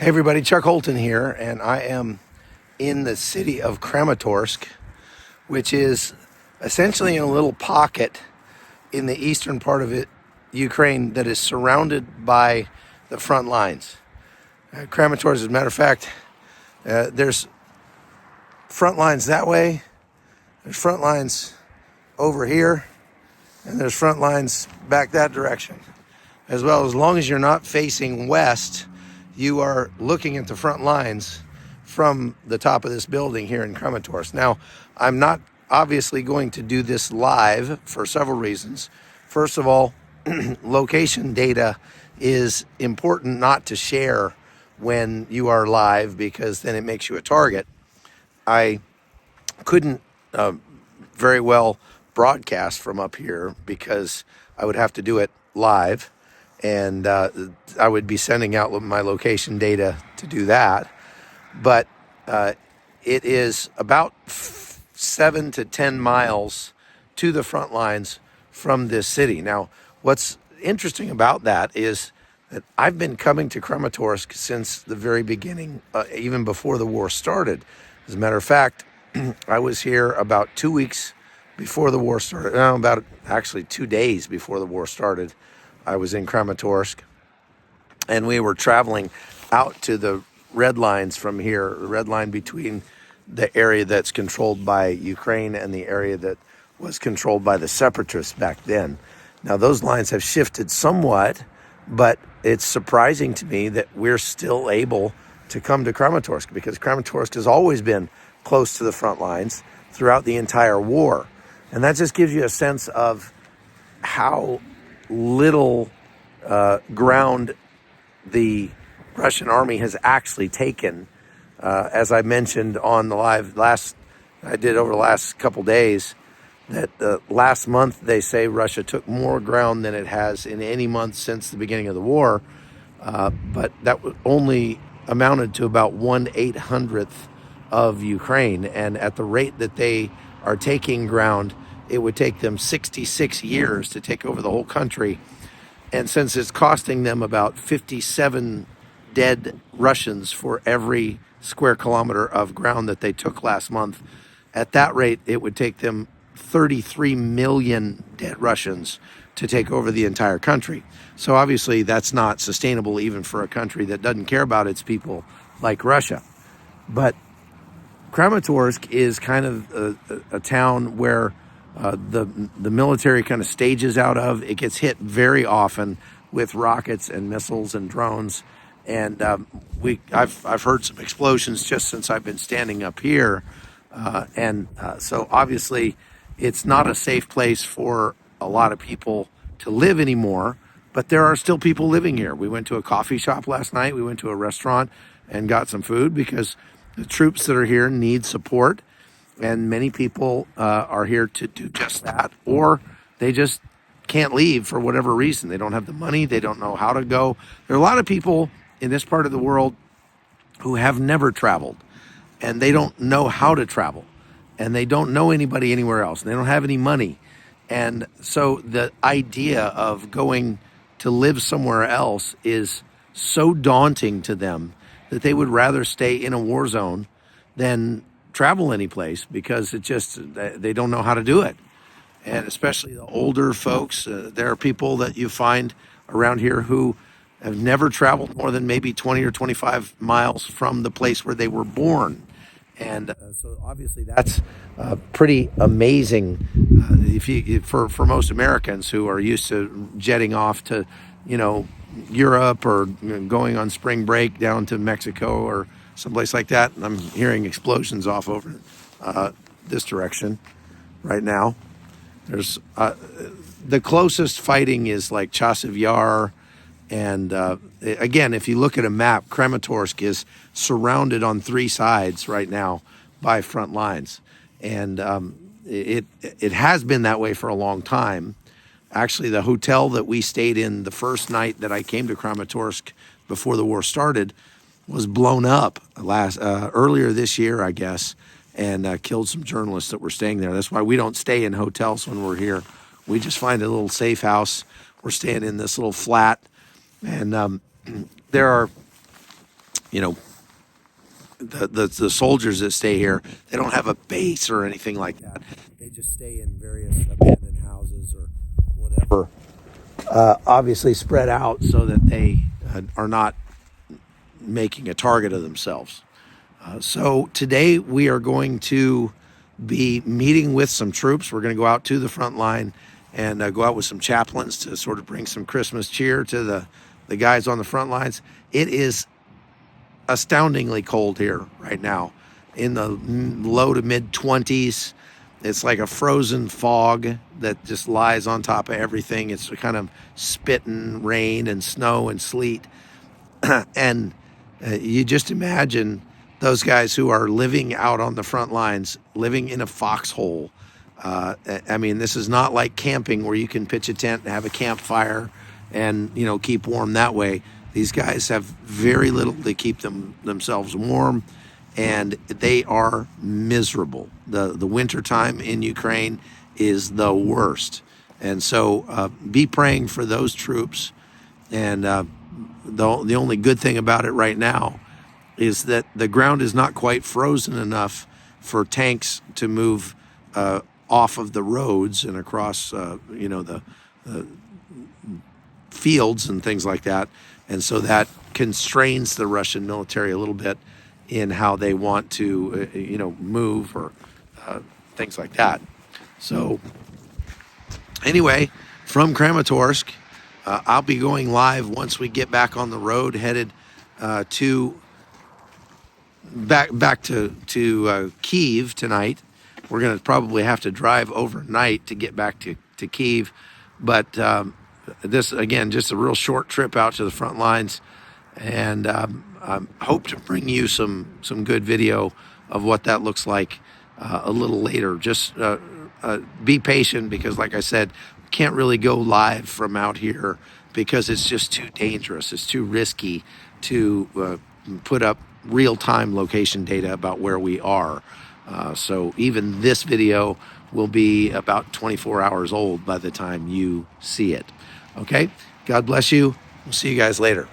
Hey everybody, Chuck Holton here, and I am in the city of Kramatorsk, which is essentially in a little pocket in the eastern part of Ukraine, that is surrounded by the front lines. Kramatorsk, as a matter of fact, there's front lines that way, there's front lines over here, and there's front lines back that direction. As well, as long as you're not facing west, you are looking at the front lines from the top of this building here in Kramatorsk. Now, I'm not obviously going to do this live for several reasons. First of all, location data is important not to share when you are live, because then it makes you a target. I couldn't very well broadcast from up here because I would have to do it live, and I would be sending out my location data to do that. But it is about 7 to 10 miles to the front lines from this city. Now, what's interesting about that is that I've been coming to Kramatorsk since the very beginning, even before the war started. As a matter of fact, I was here about 2 weeks before the war started. No, about actually 2 days before the war started. I was in Kramatorsk, and we were traveling out to the red lines from here, the red line between the area that's controlled by Ukraine and the area that was controlled by the separatists back then. Now, those lines have shifted somewhat, but it's surprising to me that we're still able to come to Kramatorsk, because Kramatorsk has always been close to the front lines throughout the entire war. And that just gives you a sense of how little ground the Russian army has actually taken. As I mentioned on the live I did over the last couple days, that last month they say Russia took more ground than it has in any month since the beginning of the war, but that only amounted to about 1/800th of Ukraine, and at the rate that they are taking ground, it would take them 66 years to take over the whole country. And since it's costing them about 57 dead Russians for every square kilometer of ground that they took last month, at that rate, it would take them 33 million dead Russians to take over the entire country. So obviously that's not sustainable, even for a country that doesn't care about its people like Russia. But Kramatorsk is kind of a town where the military kind of stages out of. It gets hit very often with rockets and missiles and drones, and I've heard some explosions just since I've been standing up here, so obviously it's not a safe place for a lot of people to live anymore. But there are still people living here. We went to a coffee shop last night. We went to a restaurant and got some food, because the troops that are here need support. And many people are here to do just that, or they just can't leave for whatever reason. They don't have the money. They don't know how to go. There are a lot of people in this part of the world who have never traveled, and they don't know how to travel, and they don't know anybody anywhere else, and they don't have any money. And so the idea of going to live somewhere else is so daunting to them that they would rather stay in a war zone than travel any place, because they don't know how to do it. And especially the older folks, there are people that you find around here who have never traveled more than maybe 20 or 25 miles from the place where they were born. And so obviously that's pretty amazing for most Americans who are used to jetting off to, Europe, or going on spring break down to Mexico or someplace like that. And I'm hearing explosions off over this direction right now. There's the closest fighting is like Chasiv Yar, and again, if you look at a map, Kramatorsk is surrounded on 3 sides right now by front lines, and it has been that way for a long time. Actually, the hotel that we stayed in the first night that I came to Kramatorsk before the war started was blown up earlier this year, I guess, and killed some journalists that were staying there. That's why we don't stay in hotels when we're here. We just find a little safe house. We're staying in this little flat, and there are you know, the soldiers that stay here, they don't have a base or anything like that. They just stay in various abandoned houses or whatever, obviously spread out so that they are not making a target of themselves. So today we are going to be meeting with some troops. We're going to go out to the front line and go out with some chaplains to sort of bring some Christmas cheer to the guys on the front lines. It is astoundingly cold here right now, in the low to mid 20s. It's like a frozen fog that just lies on top of everything. It's kind of spitting rain and snow and sleet. And you just imagine those guys who are living out on the front lines, living in a foxhole. I mean, this is not like camping where you can pitch a tent and have a campfire and, you know, keep warm that way. These guys have very little to keep themselves warm, and they are miserable. The winter time in Ukraine is the worst. And so be praying for those troops. And the only good thing about it right now is that the ground is not quite frozen enough for tanks to move off of the roads and across, you know, the fields and things like that. And so that constrains the Russian military a little bit in how they want to, you know, move or things like that. So anyway, from Kramatorsk, I'll be going live once we get back on the road, headed to back to Kyiv tonight. We're going to probably have to drive overnight to get back to Kyiv, but this, again, just a real short trip out to the front lines, and I hope to bring you some good video of what that looks like a little later. Just be patient, because like I said, can't really go live from out here because it's just too dangerous. It's too risky to put up real-time location data about where we are. So even this video will be about 24 hours old by the time you see it. Okay? God bless you. We'll see you guys later.